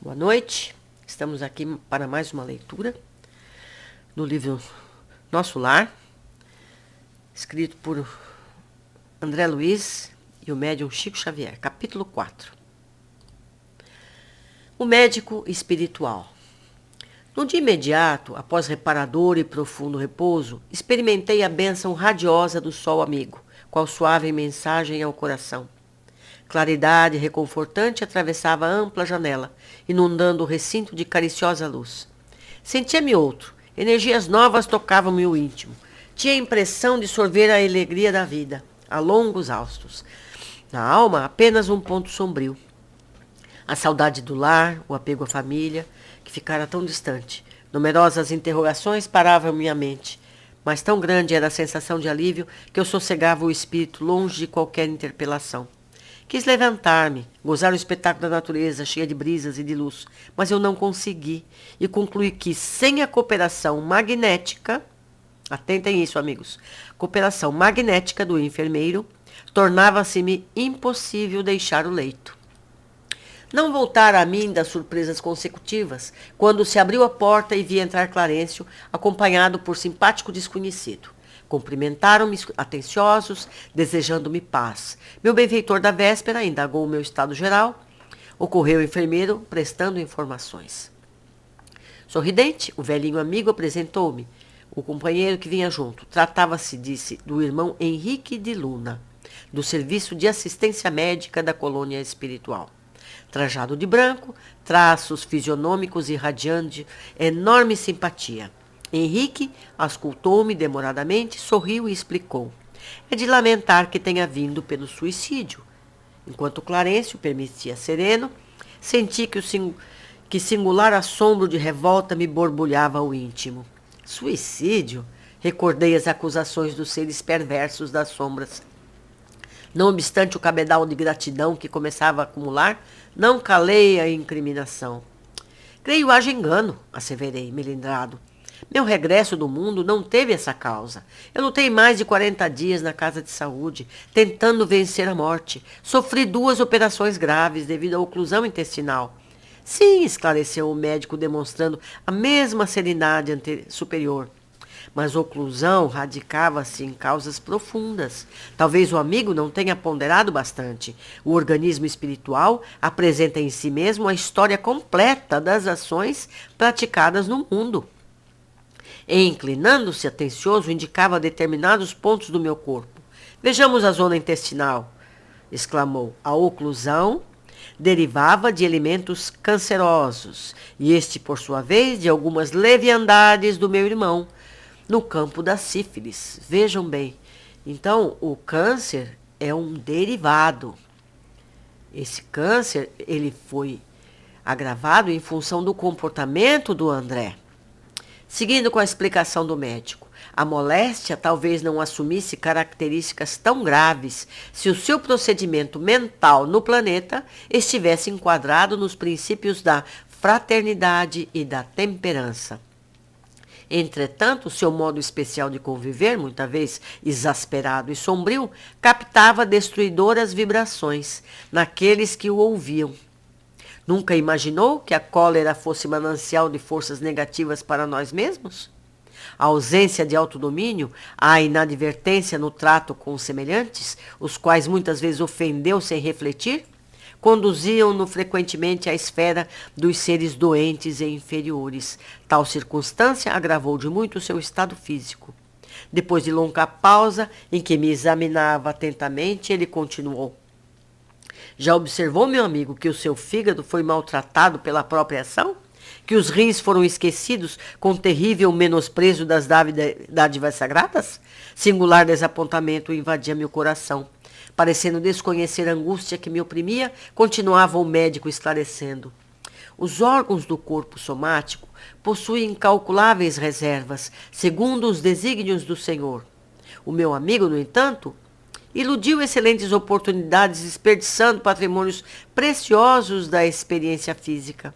Boa noite, estamos aqui para mais uma leitura do livro Nosso Lar, escrito por André Luiz e o médium Chico Xavier, capítulo 4. O médico espiritual. No dia imediato, após reparador e profundo repouso, experimentei a bênção radiosa do sol amigo, qual suave mensagem ao coração. Claridade reconfortante atravessava a ampla janela, inundando o recinto de cariciosa luz. Sentia-me outro. Energias novas tocavam-me o íntimo. Tinha a impressão de sorver a alegria da vida, a longos haustos. Na alma, apenas um ponto sombrio. A saudade do lar, o apego à família, que ficara tão distante. Numerosas interrogações paravam minha mente, mas tão grande era a sensação de alívio que eu sossegava o espírito longe de qualquer interpelação. Quis levantar-me, gozar o espetáculo da natureza, cheia de brisas e de luz, mas eu não consegui e concluí que, sem a cooperação magnética, atentem isso, amigos, cooperação magnética do enfermeiro, tornava-se-me impossível deixar o leito. Não voltara a mim das surpresas consecutivas, quando se abriu a porta e vi entrar Clarencio, acompanhado por simpático desconhecido. Cumprimentaram-me atenciosos, desejando-me paz. Meu benfeitor da véspera indagou o meu estado geral. Ocorreu o enfermeiro, prestando informações. Sorridente, o velhinho amigo apresentou-me o companheiro que vinha junto. Tratava-se, disse, do irmão Henrique de Luna, do Serviço de Assistência Médica da Colônia Espiritual. Trajado de branco, traços fisionômicos irradiando enorme simpatia. Henrique auscultou-me demoradamente, sorriu e explicou. É de lamentar que tenha vindo pelo suicídio. Enquanto Clarencio permitia sereno, senti que singular assombro de revolta me borbulhava ao íntimo. Suicídio? Recordei as acusações dos seres perversos das sombras. Não obstante o cabedal de gratidão que começava a acumular, não calei a incriminação. Creio haja engano, asseverei, melindrado. Meu regresso do mundo não teve essa causa. Eu lutei mais de 40 dias na casa de saúde, tentando vencer a morte. Sofri 2 operações graves devido à oclusão intestinal. Sim, esclareceu o médico, demonstrando a mesma serenidade superior. Mas a oclusão radicava-se em causas profundas. Talvez o amigo não tenha ponderado bastante. O organismo espiritual apresenta em si mesmo a história completa das ações praticadas no mundo. E, inclinando-se atencioso, indicava determinados pontos do meu corpo. Vejamos a zona intestinal, exclamou. A oclusão derivava de elementos cancerosos, e este, por sua vez, de algumas leviandades do meu irmão, no campo da sífilis. Vejam bem, então o câncer é um derivado. Esse câncer, ele foi agravado em função do comportamento do André. Seguindo com a explicação do médico, a moléstia talvez não assumisse características tão graves se o seu procedimento mental no planeta estivesse enquadrado nos princípios da fraternidade e da temperança. Entretanto, seu modo especial de conviver, muitas vezes exasperado e sombrio, captava destruidoras vibrações naqueles que o ouviam. Nunca imaginou que a cólera fosse manancial de forças negativas para nós mesmos? A ausência de autodomínio, a inadvertência no trato com os semelhantes, os quais muitas vezes ofendeu sem refletir, conduziam-no frequentemente à esfera dos seres doentes e inferiores. Tal circunstância agravou de muito o seu estado físico. Depois de longa pausa, em que me examinava atentamente, ele continuou. Já observou, meu amigo, que o seu fígado foi maltratado pela própria ação? Que os rins foram esquecidos com terrível menosprezo das dádivas sagradas? Singular desapontamento invadia meu coração. Parecendo desconhecer a angústia que me oprimia, continuava o médico esclarecendo. Os órgãos do corpo somático possuem incalculáveis reservas, segundo os desígnios do Senhor. O meu amigo, no entanto, iludiu excelentes oportunidades, desperdiçando patrimônios preciosos da experiência física.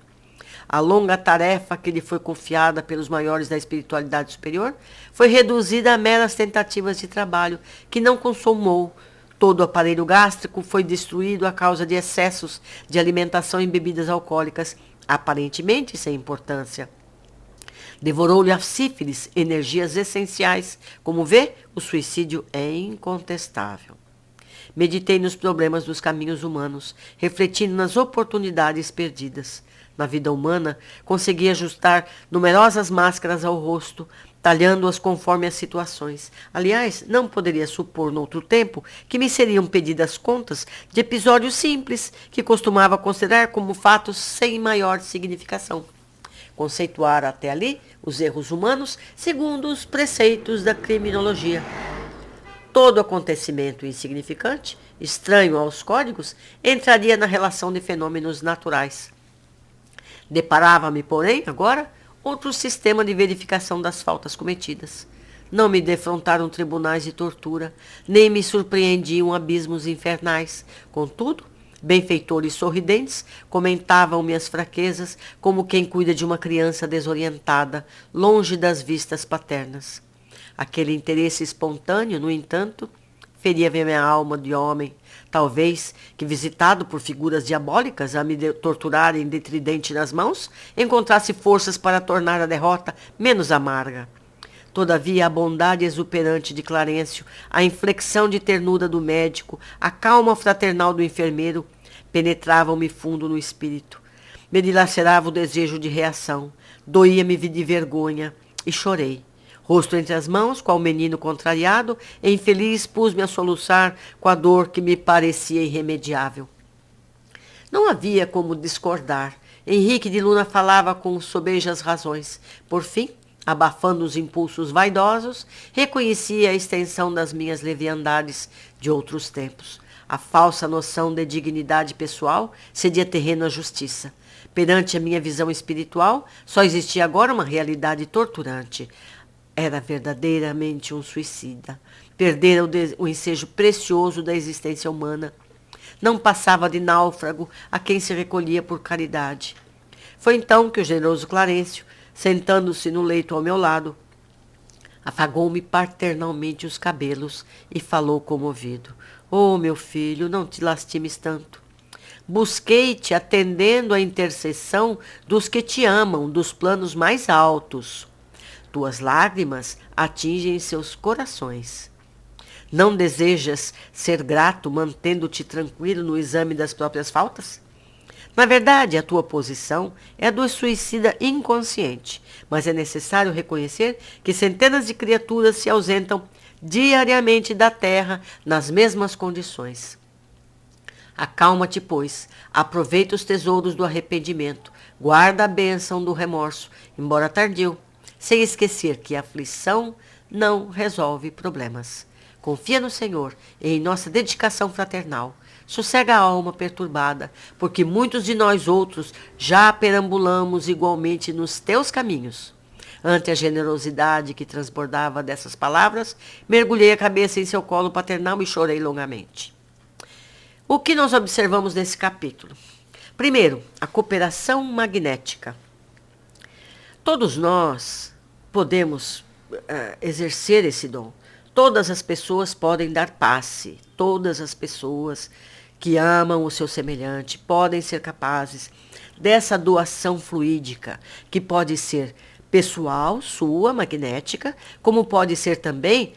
A longa tarefa que lhe foi confiada pelos maiores da espiritualidade superior foi reduzida a meras tentativas de trabalho, que não consumou. Todo o aparelho gástrico foi destruído a causa de excessos de alimentação em bebidas alcoólicas, aparentemente sem importância. Devorou-lhe a sífilis, energias essenciais. Como vê, o suicídio é incontestável. Meditei nos problemas dos caminhos humanos, refletindo nas oportunidades perdidas. Na vida humana, consegui ajustar numerosas máscaras ao rosto, talhando-as conforme as situações. Aliás, não poderia supor noutro tempo que me seriam pedidas contas de episódios simples que costumava considerar como fatos sem maior significação. Conceituar até ali os erros humanos segundo os preceitos da criminologia. Todo acontecimento insignificante, estranho aos códigos, entraria na relação de fenômenos naturais. Deparava-me, porém, agora, outro sistema de verificação das faltas cometidas. Não me defrontaram tribunais de tortura, nem me surpreendiam abismos infernais. Contudo, benfeitores sorridentes comentavam minhas fraquezas como quem cuida de uma criança desorientada, longe das vistas paternas. Aquele interesse espontâneo, no entanto, feria minha alma de homem, talvez que, visitado por figuras diabólicas a me torturarem de tridente nas mãos, encontrasse forças para tornar a derrota menos amarga. Todavia, a bondade exuberante de Clarencio, a inflexão de ternura do médico, a calma fraternal do enfermeiro, penetravam-me fundo no espírito. Me dilacerava o desejo de reação, doía-me de vergonha, e chorei. Rosto entre as mãos, qual menino contrariado, e infeliz pus-me a soluçar com a dor que me parecia irremediável. Não havia como discordar. Henrique de Luna falava com sobejas razões. Por fim, abafando os impulsos vaidosos, reconhecia a extensão das minhas leviandades de outros tempos. A falsa noção de dignidade pessoal cedia terreno à justiça. Perante a minha visão espiritual, só existia agora uma realidade torturante. Era verdadeiramente um suicida. Perdera o ensejo precioso da existência humana. Não passava de náufrago a quem se recolhia por caridade. Foi então que o generoso Clarencio, sentando-se no leito ao meu lado, afagou-me paternalmente os cabelos e falou comovido. Oh, meu filho, não te lastimes tanto. Busquei-te atendendo à intercessão dos que te amam, dos planos mais altos. Tuas lágrimas atingem seus corações. Não desejas ser grato mantendo-te tranquilo no exame das próprias faltas? Na verdade, a tua posição é a do suicida inconsciente, mas é necessário reconhecer que centenas de criaturas se ausentam diariamente da terra nas mesmas condições. Acalma-te, pois, aproveita os tesouros do arrependimento, guarda a bênção do remorso, embora tardio, sem esquecer que a aflição não resolve problemas. Confia no Senhor e em nossa dedicação fraternal. Sossega a alma perturbada, porque muitos de nós outros já perambulamos igualmente nos teus caminhos. Ante a generosidade que transbordava dessas palavras, mergulhei a cabeça em seu colo paternal e chorei longamente. O que nós observamos nesse capítulo? Primeiro, a cooperação magnética. Todos nós podemos exercer esse dom. Todas as pessoas podem dar passe. Todas as pessoas que amam o seu semelhante podem ser capazes dessa doação fluídica, que pode ser pessoal, sua, magnética, como pode ser também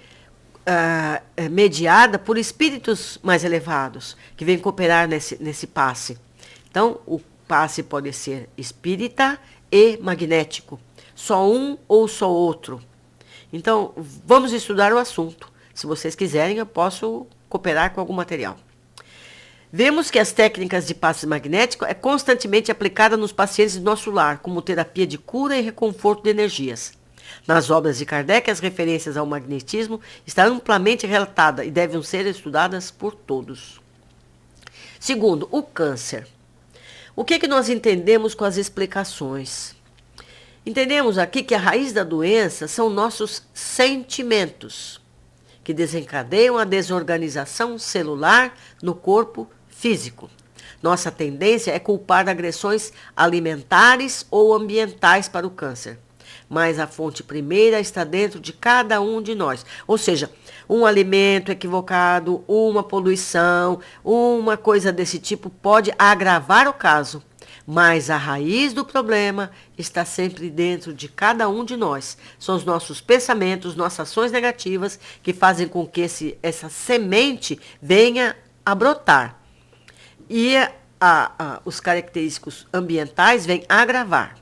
mediada por espíritos mais elevados, que vêm cooperar nesse passe. Então, o passe pode ser espírita e magnético. Só um ou só outro. Então, vamos estudar o assunto. Se vocês quiserem, eu posso cooperar com algum material. Vemos que as técnicas de passe magnético é constantemente aplicada nos pacientes do nosso lar, como terapia de cura e reconforto de energias. Nas obras de Kardec, as referências ao magnetismo estão amplamente relatadas e devem ser estudadas por todos. Segundo, o câncer. O que nós entendemos com as explicações? Entendemos aqui que a raiz da doença são nossos sentimentos, que desencadeiam a desorganização celular no corpo físico. Nossa tendência é culpar agressões alimentares ou ambientais para o câncer. Mas a fonte primeira está dentro de cada um de nós. Ou seja, um alimento equivocado, uma poluição, uma coisa desse tipo pode agravar o caso. Mas a raiz do problema está sempre dentro de cada um de nós. São os nossos pensamentos, nossas ações negativas que fazem com que essa semente venha a brotar. E os característicos ambientais vêm a agravar.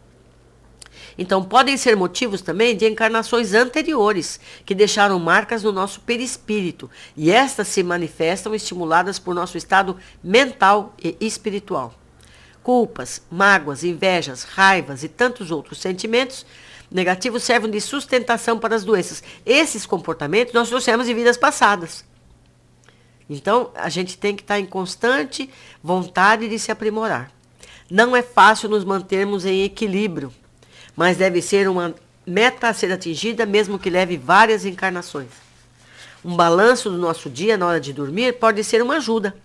Então, podem ser motivos também de encarnações anteriores, que deixaram marcas no nosso perispírito, e estas se manifestam estimuladas por nosso estado mental e espiritual. Culpas, mágoas, invejas, raivas e tantos outros sentimentos negativos servem de sustentação para as doenças. Esses comportamentos nós trouxemos de vidas passadas. Então, a gente tem que estar em constante vontade de se aprimorar. Não é fácil nos mantermos em equilíbrio, mas deve ser uma meta a ser atingida, mesmo que leve várias encarnações. Um balanço do nosso dia na hora de dormir pode ser uma ajuda.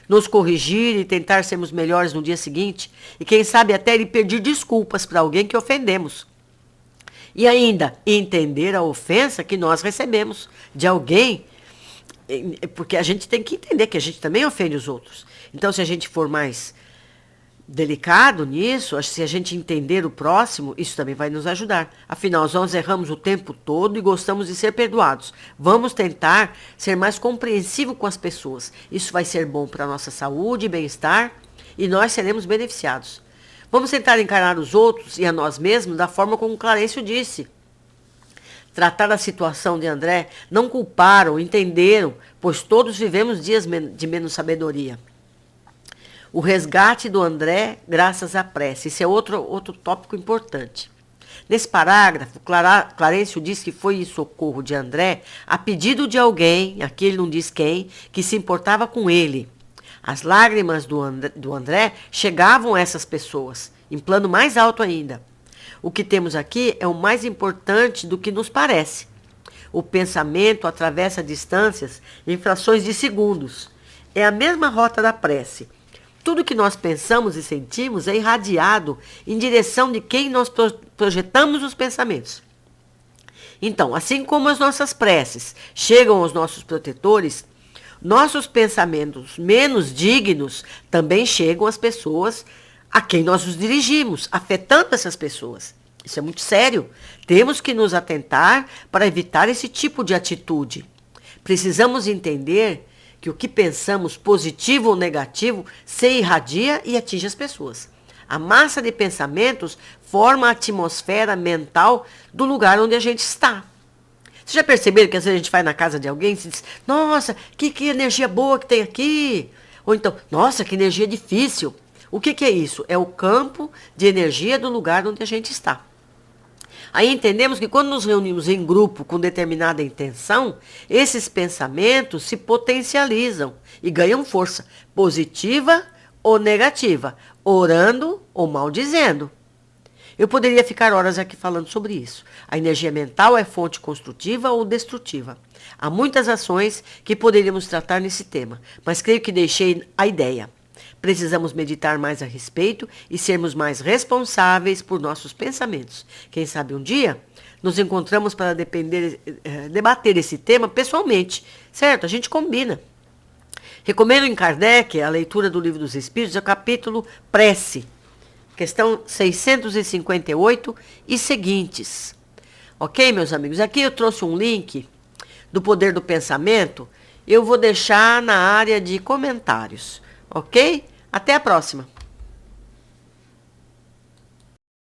Nos corrigir e tentar sermos melhores no dia seguinte, e quem sabe até lhe pedir desculpas para alguém que ofendemos. E ainda, entender a ofensa que nós recebemos de alguém, porque a gente tem que entender que a gente também ofende os outros. Então, se a gente for mais delicado nisso, se a gente entender o próximo, isso também vai nos ajudar. Afinal, nós erramos o tempo todo e gostamos de ser perdoados. Vamos tentar ser mais compreensivo com as pessoas. Isso vai ser bom para a nossa saúde e bem-estar e nós seremos beneficiados. Vamos tentar encarar os outros e a nós mesmos da forma como Clarencio disse. Tratar a situação de André, não culparam, entenderam, pois todos vivemos dias de menos sabedoria. O resgate do André graças à prece. Isso é outro tópico importante. Nesse parágrafo, Clarencio diz que foi em socorro de André a pedido de alguém, aqui ele não diz quem, que se importava com ele. As lágrimas do André chegavam a essas pessoas, em plano mais alto ainda. O que temos aqui é o mais importante do que nos parece. O pensamento atravessa distâncias em frações de segundos. É a mesma rota da prece. Tudo que nós pensamos e sentimos é irradiado em direção de quem nós projetamos os pensamentos. Então, assim como as nossas preces chegam aos nossos protetores, nossos pensamentos menos dignos também chegam às pessoas a quem nós os dirigimos, afetando essas pessoas. Isso é muito sério. Temos que nos atentar para evitar esse tipo de atitude. Precisamos entender que o que pensamos, positivo ou negativo, se irradia e atinge as pessoas. A massa de pensamentos forma a atmosfera mental do lugar onde a gente está. Vocês já perceberam que às vezes a gente vai na casa de alguém e se diz, nossa, que energia boa que tem aqui? Ou então, nossa, que energia difícil. O que é isso? É o campo de energia do lugar onde a gente está. Aí entendemos que quando nos reunimos em grupo com determinada intenção, esses pensamentos se potencializam e ganham força, positiva ou negativa, orando ou maldizendo. Eu poderia ficar horas aqui falando sobre isso. A energia mental é fonte construtiva ou destrutiva. Há muitas ações que poderíamos tratar nesse tema, mas creio que deixei a ideia. Precisamos meditar mais a respeito e sermos mais responsáveis por nossos pensamentos. Quem sabe um dia nos encontramos para debater esse tema pessoalmente, certo? A gente combina. Recomendo em Kardec a leitura do Livro dos Espíritos, o capítulo Prece, questão 658 e seguintes. Ok, meus amigos? Aqui eu trouxe um link do Poder do Pensamento. Eu vou deixar na área de comentários. Ok? Até a próxima!